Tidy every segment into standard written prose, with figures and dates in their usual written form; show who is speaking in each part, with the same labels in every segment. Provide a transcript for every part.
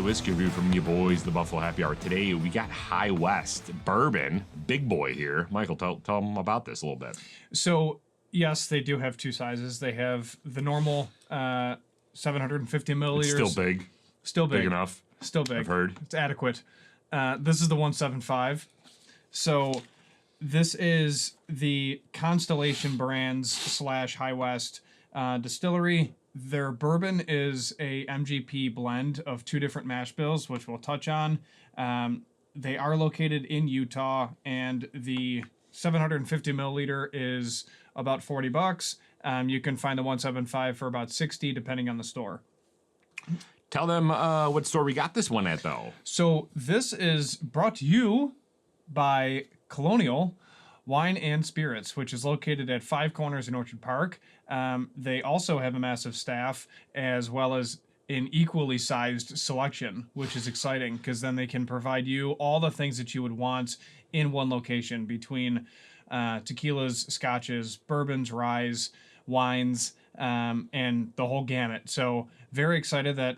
Speaker 1: whiskey review from you boys, the Buffalo Happy Hour. Today we got High West Bourbon, big boy here. Michael, tell them about this a little bit.
Speaker 2: So, yes, they do have two sizes. They have the normal 750 milliliters.
Speaker 1: It's still big.
Speaker 2: Still big.
Speaker 1: Big enough.
Speaker 2: Still big.
Speaker 1: I've heard.
Speaker 2: It's adequate. This is the 175. So, this is the Constellation Brands / High West distillery. Their bourbon is a MGP blend of two different mash bills, which we'll touch on. They are located in Utah, and the 750 milliliter is about $40. You can find the 175 for about $60, depending on the store.
Speaker 1: Tell them what store we got this one at, though.
Speaker 2: So this is brought to you by Colonial Wine and Spirits, which is located at Five Corners in Orchard Park. They also have a massive staff, as well as an equally sized selection, which is exciting because then they can provide you all the things that you would want in one location between tequilas, scotches, bourbons, ryes, wines, and the whole gamut. So very excited that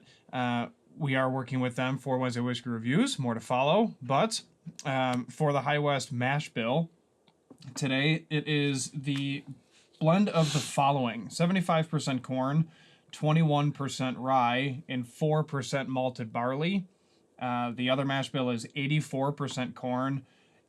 Speaker 2: we are working with them for Wednesday Whiskey Reviews. More to follow. But for the High West Mash Bill, today it is the blend of the following: 75% corn, 21% rye, and 4% malted barley. The other mash bill is 84% corn,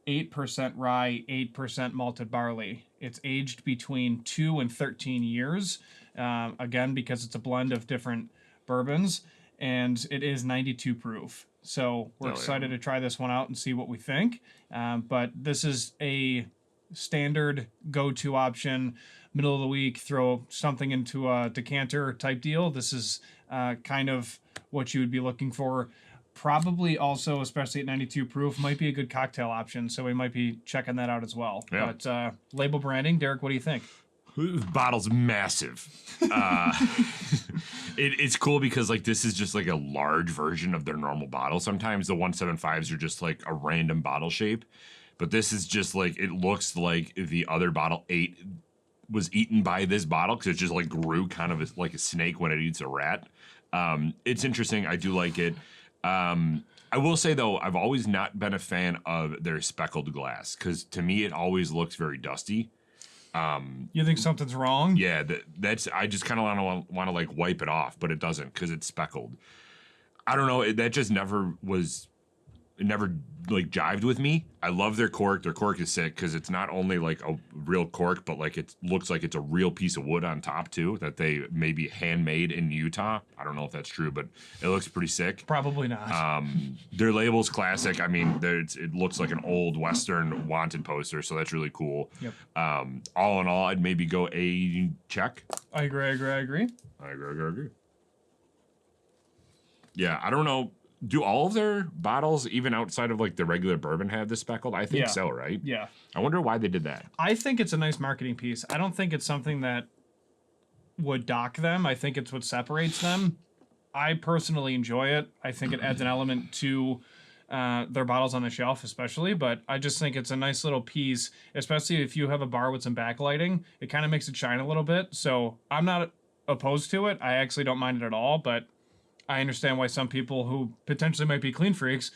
Speaker 2: 8% rye, 8% malted barley. It's aged between 2 and 13 years, again, because it's a blend of different bourbons, and it is 92 proof. So we're excited to try this one out and see what we think. But this is a standard go-to option, middle of the week, throw something into a decanter type deal. This is kind of what you would be looking for. Probably also, especially at 92 proof, might be a good cocktail option, so we might be checking that out as well. Yeah. But label branding, Derek, what do you think?
Speaker 1: The bottle's massive. It's cool because like this is just like a large version of their normal bottle. Sometimes the 175s are just like a random bottle shape, but this is just like, it looks like the other bottle was eaten by this bottle because it just like grew kind of like a snake when it eats a rat. It's interesting. I do like it. I will say though, I've always not been a fan of their speckled glass because to me it always looks very dusty.
Speaker 2: You think something's wrong?
Speaker 1: Yeah, that's. I just kind of want to like wipe it off, but it doesn't because it's speckled. I don't know. That just never was. It never like jived with me. I love their cork. Their cork is sick because it's not only like a real cork, but like it looks like it's a real piece of wood on top too. That they maybe handmade in Utah. I don't know if that's true, but it looks pretty sick.
Speaker 2: Probably not.
Speaker 1: Their label's classic. I mean, it looks like an old Western wanted poster, so that's really cool.
Speaker 2: Yep.
Speaker 1: All in all, I'd maybe go a check.
Speaker 2: I agree.
Speaker 1: Yeah, I don't know. Do all of their bottles, even outside of like the regular bourbon, have this speckled? I think so, right?
Speaker 2: Yeah.
Speaker 1: I wonder why they did that.
Speaker 2: I think it's a nice marketing piece. I don't think it's something that would dock them. I think it's what separates them. I personally enjoy it. I think it adds an element to their bottles on the shelf, especially. But I just think it's a nice little piece, especially if you have a bar with some backlighting. It kind of makes it shine a little bit. So I'm not opposed to it. I actually don't mind it at all, but I understand why some people who potentially might be clean freaks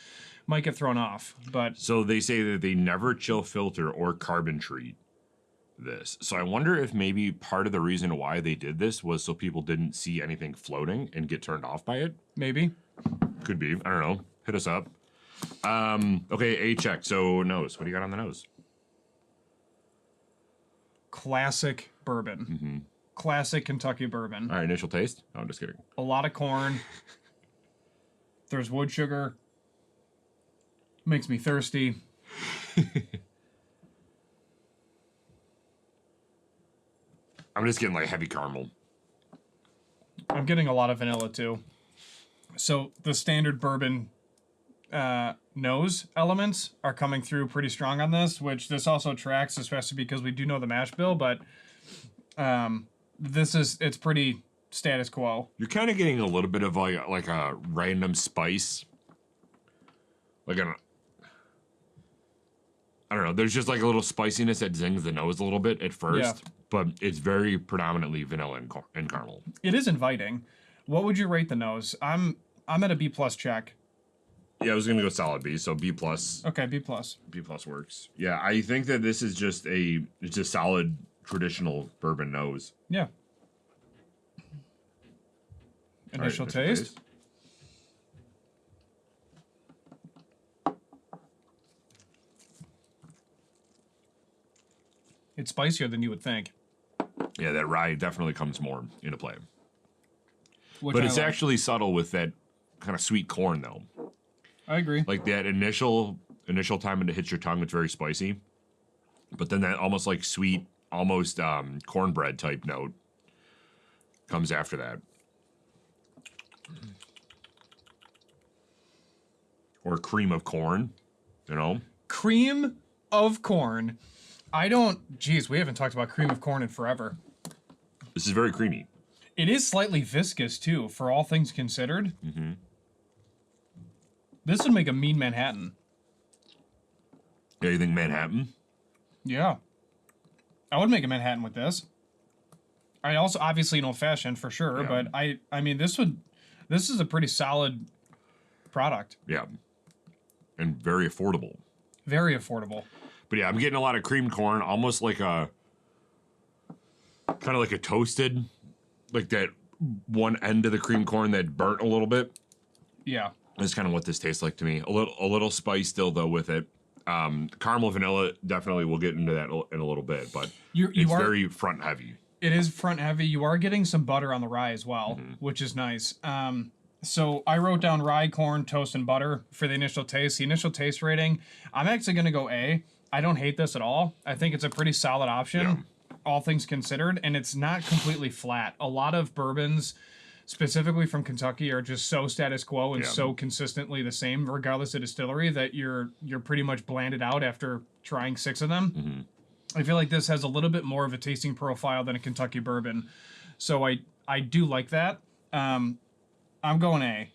Speaker 2: might get thrown off. But
Speaker 1: so they say that they never chill filter or carbon treat this. So I wonder if maybe part of the reason why they did this was so people didn't see anything floating and get turned off by it.
Speaker 2: Maybe.
Speaker 1: Could be. I don't know. Hit us up. Okay, a check. So nose. What do you got on the nose?
Speaker 2: Classic bourbon.
Speaker 1: Mm-hmm.
Speaker 2: Classic Kentucky bourbon.
Speaker 1: All right, initial taste? No, I'm just kidding.
Speaker 2: A lot of corn. There's wood sugar. Makes me thirsty.
Speaker 1: I'm just getting like heavy caramel.
Speaker 2: I'm getting a lot of vanilla too. So the standard bourbon nose elements are coming through pretty strong on this, which this also tracks, especially because we do know the mash bill, but it's pretty status quo.
Speaker 1: You're kind of getting a little bit of like a random spice. Like I don't know. There's just like a little spiciness that zings the nose a little bit at first, but it's very predominantly vanilla and caramel.
Speaker 2: It is inviting. What would you rate the nose? I'm I'm at a B plus check.
Speaker 1: Yeah, I was gonna go solid B, so B plus.
Speaker 2: Okay, B plus.
Speaker 1: B plus works. Yeah, I think that this is just it's a solid traditional bourbon nose.
Speaker 2: Yeah. Initial taste. It's spicier than you would think.
Speaker 1: Yeah, that rye definitely comes more into play.
Speaker 2: Which
Speaker 1: But
Speaker 2: I
Speaker 1: it's
Speaker 2: like.
Speaker 1: actually subtle with that kind of sweet corn, though.
Speaker 2: I agree.
Speaker 1: Like that initial time when it hits your tongue, it's very spicy. But then that almost like sweet, almost cornbread type note comes after that. Or cream of corn, you know?
Speaker 2: Cream of corn. Geez, we haven't talked about cream of corn in forever.
Speaker 1: This is very creamy.
Speaker 2: It is slightly viscous, too, for all things considered.
Speaker 1: Mm-hmm.
Speaker 2: This would make a mean Manhattan.
Speaker 1: Yeah, you think Manhattan?
Speaker 2: Yeah. I would make a Manhattan with this. I also, obviously, an old-fashioned, for sure,
Speaker 1: Yeah.
Speaker 2: but I mean, this is a pretty solid product.
Speaker 1: Yeah. And very affordable.
Speaker 2: Very affordable.
Speaker 1: But yeah, I'm getting a lot of creamed corn, almost like kind of like a toasted, like that one end of the creamed corn that burnt a little bit.
Speaker 2: Yeah.
Speaker 1: That's kind of what this tastes like to me. A little spice still though with it. Caramel vanilla, definitely we'll get into that in a little bit, but it's very front heavy.
Speaker 2: It is front heavy. You are getting some butter on the rye as well, which is nice. So I wrote down rye, corn, toast, and butter for the initial taste. The initial taste rating, I'm actually going to go A. I don't hate this at all. I think it's a pretty solid option, all things considered, and it's not completely flat. A lot of bourbons, specifically from Kentucky, are just so status quo and so consistently the same, regardless of distillery, that you're pretty much blanded out after trying 6 of them.
Speaker 1: Mm-hmm.
Speaker 2: I feel like this has a little bit more of a tasting profile than a Kentucky bourbon, so I do like that. I'm going A.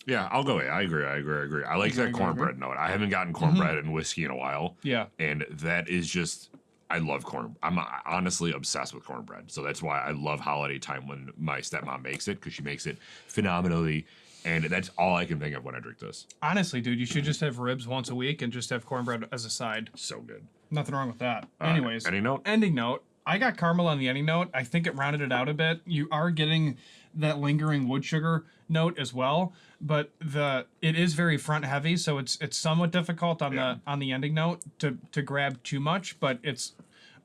Speaker 1: Yeah, I'll go A. I agree. I like that cornbread note. I haven't gotten cornbread in whiskey in a while.
Speaker 2: Yeah.
Speaker 1: And that is just, I love corn. I'm honestly obsessed with cornbread. So that's why I love holiday time when my stepmom makes it, because she makes it phenomenally. And that's all I can think of when I drink this.
Speaker 2: Honestly, dude, you should just have ribs once a week and just have cornbread as a side.
Speaker 1: So good.
Speaker 2: Nothing wrong with that. Anyways.
Speaker 1: Ending note?
Speaker 2: Ending note. I got caramel on the ending note. I think it rounded it out a bit. You are getting that lingering wood sugar note as well, but it is very front heavy, so it's somewhat difficult on the ending note to grab too much, but it's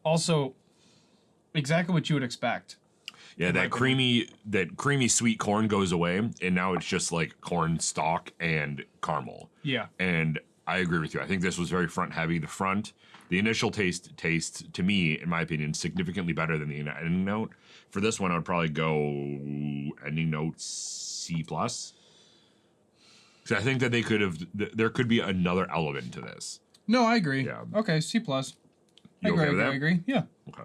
Speaker 2: also exactly what you would expect.
Speaker 1: Yeah, that creamy sweet corn goes away, and now it's just like corn stalk and caramel.
Speaker 2: Yeah.
Speaker 1: And I agree with you. I think this was very front heavy. The initial taste to me, in my opinion, significantly better than the ending note. For this one, I would probably go ending note C+. So I think that there could be another element to this.
Speaker 2: No, I agree.
Speaker 1: Yeah.
Speaker 2: Okay, C+. I agree. Yeah.
Speaker 1: Okay.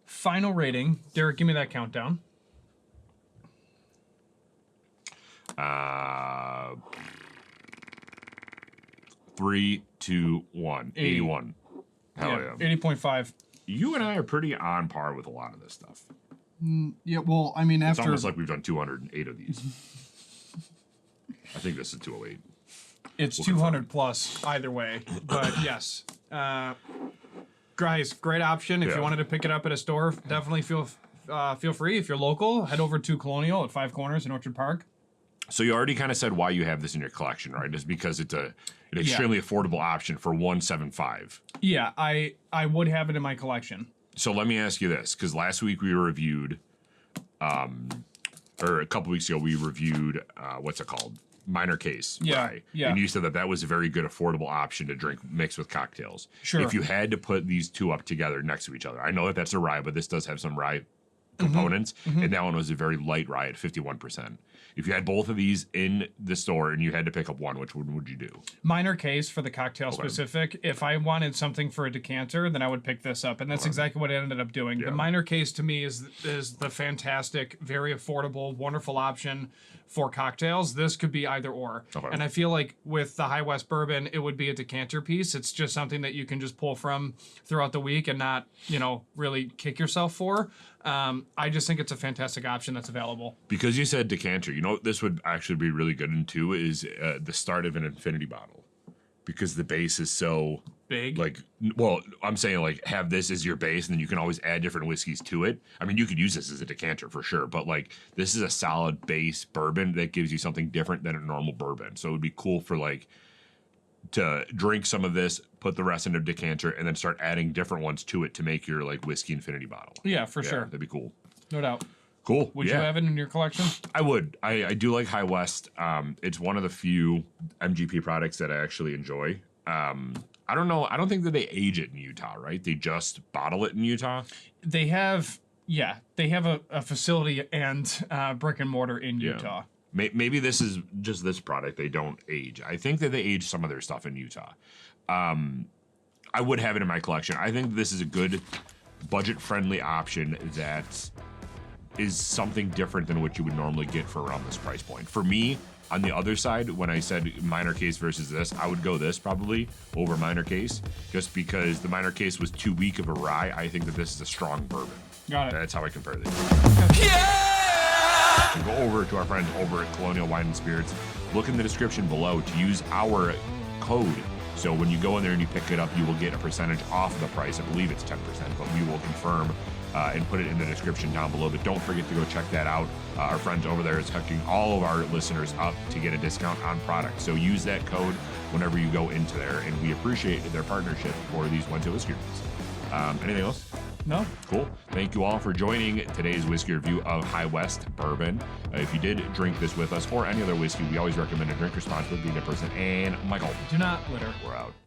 Speaker 2: Final rating. Derek, give me that countdown.
Speaker 1: 3, 2, 1. 81. Hell yeah.
Speaker 2: 80.5.
Speaker 1: You and I are pretty on par with a lot of this stuff.
Speaker 2: Yeah, well, I mean,
Speaker 1: It's almost like we've done 208 of these. I think this is 208.
Speaker 2: It's 200 plus either way, but yes. Guys, great option. If you wanted to pick it up at a store, definitely feel free. If you're local, head over to Colonial at 5 Corners in Orchard Park.
Speaker 1: So you already kind of said why you have this in your collection, right? It's because it's an extremely affordable option for $175.
Speaker 2: Yeah, I would have it in my collection.
Speaker 1: So let me ask you this, because last week we reviewed, or a couple weeks ago we reviewed, what's it called? Minor Case.
Speaker 2: Yeah,
Speaker 1: rye.
Speaker 2: yeah.
Speaker 1: And you said that was a very good affordable option to drink mixed with cocktails.
Speaker 2: Sure.
Speaker 1: If you had to put these two up together next to each other, I know that that's a rye, but this does have some rye components, and that one was a very light rye at 51%. If you had both of these in the store and you had to pick up one, which one would you do?
Speaker 2: Minor Case for the cocktail specific. If I wanted something for a decanter, then I would pick this up, and that's exactly what I ended up doing.
Speaker 1: Yeah.
Speaker 2: The Minor Case to me is the fantastic, very affordable, wonderful option for cocktails. This could be either or.
Speaker 1: Okay.
Speaker 2: And I feel like with the High West Bourbon, it would be a decanter piece. It's just something that you can just pull from throughout the week and not, really kick yourself for. I just think it's a fantastic option that's available.
Speaker 1: Because you said decanter, you know what this would actually be really good in too is the start of an infinity bottle. Because the base is so
Speaker 2: Big.
Speaker 1: like, well, I'm saying like have this as your base and then you can always add different whiskeys to it. I mean, you could use this as a decanter for sure, but like this is a solid base bourbon that gives you something different than a normal bourbon. So it would be cool for like to drink some of this, put the rest in a decanter, and then start adding different ones to it to make your like whiskey infinity bottle.
Speaker 2: Yeah, for sure.
Speaker 1: That'd be cool.
Speaker 2: No doubt.
Speaker 1: Cool.
Speaker 2: Would you have it in your collection?
Speaker 1: I would. I do like High West. It's one of the few MGP products that I actually enjoy. I don't know. I don't think that they age it in Utah, right? They just bottle it in Utah.
Speaker 2: They have, they have a facility and brick and mortar in Utah.
Speaker 1: Maybe this is just this product. They don't age. I think that they age some of their stuff in Utah. I would have it in my collection. I think this is a good budget-friendly option that is something different than what you would normally get for around this price point. For me, on the other side, when I said minor case versus this, I would go this probably over minor case, just because the minor case was too weak of a rye. I think that this is a strong bourbon.
Speaker 2: Got it.
Speaker 1: That's how I compare these. So go over to our friends over at Colonial Wine and Spirits. Look in the description below to use our code. So when you go in there and you pick it up, you will get a percentage off the price. I believe it's 10%, but we will confirm and put it in the description down below. But don't forget to go check that out. Our friends over there is hooking all of our listeners up to get a discount on products. So use that code whenever you go into there, and we appreciate their partnership for these Wednesday whiskey reviews. Anything else?
Speaker 2: No.
Speaker 1: Cool. Thank you all for joining today's whiskey review of High West Bourbon. If you did drink this with us or any other whiskey, we always recommend a drink responsibly, being a person. And Michael,
Speaker 2: Do not litter.
Speaker 1: we're out.